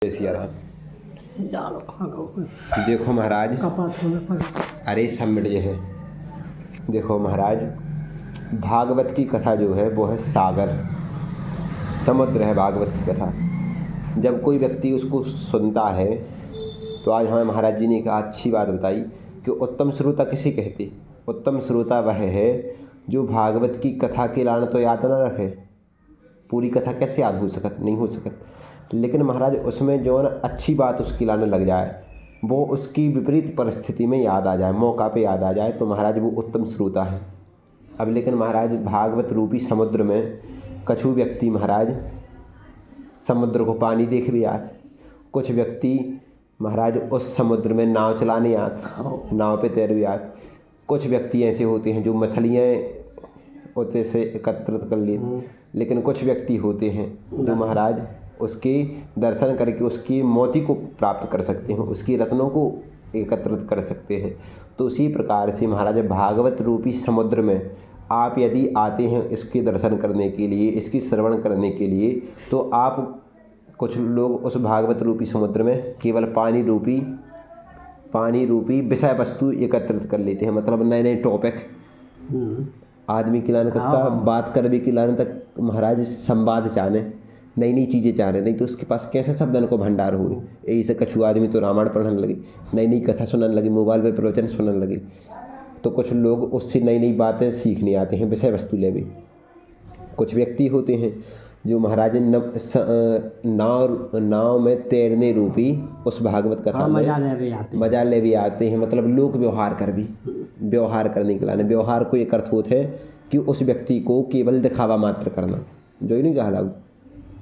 जय सिया राम। जालो खागो देखो महाराज, कपात होने पर अरे समिट जो है, देखो महाराज, भागवत की कथा जो है वो है सागर, समुद्र है भागवत की कथा। जब कोई व्यक्ति उसको सुनता है तो आज हमें महाराज जी ने एक अच्छी बात बताई कि उत्तम श्रोता किसे कहते। उत्तम श्रोता वह है जो भागवत की कथा के लाने तो याद न रखे। पूरी कथा कैसे याद हो सकत, नहीं हो सकत, लेकिन महाराज उसमें जो है अच्छी बात उसकी लाने लग जाए, वो उसकी विपरीत परिस्थिति में याद आ जाए, मौका पे याद आ जाए, तो महाराज वो उत्तम श्रोता है। अब लेकिन महाराज भागवत रूपी समुद्र में कछु व्यक्ति महाराज समुद्र को पानी देख भी आते, कुछ व्यक्ति महाराज उस समुद्र में नाव चलाने आते, नाव पे तैर भी आते। कुछ व्यक्ति ऐसे होते हैं जो मछलियाँ उसे से एकत्रित कर लेते, लेकिन कुछ व्यक्ति होते हैं जो महाराज उसके दर्शन करके उसकी मोती को प्राप्त कर सकते हैं, उसकी रत्नों को एकत्रित कर सकते हैं। तो उसी प्रकार से महाराज भागवत रूपी समुद्र में आप यदि आते हैं इसके दर्शन करने के लिए, इसकी श्रवण करने के लिए, तो आप कुछ लोग उस भागवत रूपी समुद्र में केवल पानी रूपी विषय वस्तु एकत्रित कर लेते हैं। मतलब नए नए टॉपिक आदमी के लाने तक बात करने के लाने तक महाराज संवाद चाहने, नई नई चीज़ें चाह रहे, नहीं तो उसके पास कैसे शब्दन को भंडार हुए। यही से कछु आदमी तो रामायण पढ़ने लगे, नई नई कथा सुनने लगे, मोबाइल पे प्रवचन सुनने लगे, तो कुछ लोग उससे नई नई बातें सीखने आते हैं, विषय वस्तु ले भी। कुछ व्यक्ति होते हैं जो महाराज नाव में तैरने रूपी उस भागवत कथा में मजा ले भी आते हैं। मतलब लोक व्यवहार करने के लाने, व्यवहार को एक अर्थ होता है कि उस व्यक्ति को केवल दिखावा मात्र करना, जो ही नहीं कहा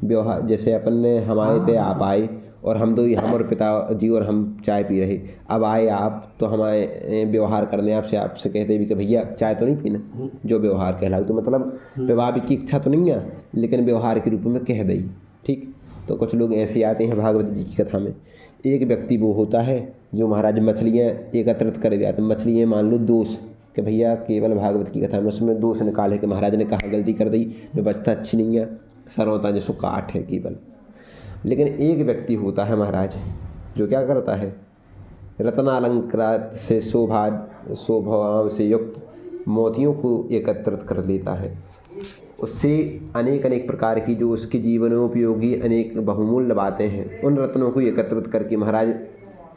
व्यवहार। जैसे अपन ने हमारे पे आप आए और हम और पिताजी और हम चाय पी रहे, अब आए आप तो हमारे व्यवहार करने आपसे कहते भी कि भैया चाय तो नहीं पीना, जो व्यवहार कहलाओ। तो मतलब विवाह की इच्छा तो नहीं है, लेकिन व्यवहार के रूप में कह दई, ठीक। तो कुछ लोग ऐसे आते हैं भागवत जी की कथा में। एक व्यक्ति वो होता है जो महाराज मछलियाँ एकत्रित कर भी आते हैं। मछलियाँ मान लो दोष कि भैया केवल भागवत की कथा में उसमें दोष निकाले कि महाराज ने कहा गलती कर दी, व्यवस्था अच्छी नहीं है, सरवता जैसो काठ है केवल। लेकिन एक व्यक्ति होता है महाराज जो क्या करता है, रत्नालंकृत से शोभाओं से युक्त मोतियों को एकत्रित कर लेता है। उससे अनेक प्रकार की जो उसके जीवनोपयोगी अनेक बहुमूल्य बातें हैं, उन रत्नों को एकत्रित करके महाराज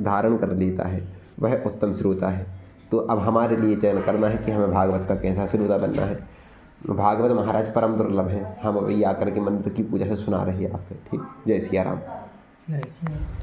धारण कर लेता है, वह उत्तम श्रोता है। तो अब हमारे लिए चयन करना है कि हमें भागवत का कैसा श्रोता बनना है। भागवत महाराज परम दुर्लभ है, हम अभी आकर के मंत्र की पूजा से सुना रहे हैं आपको, ठीक। जय सिया राम।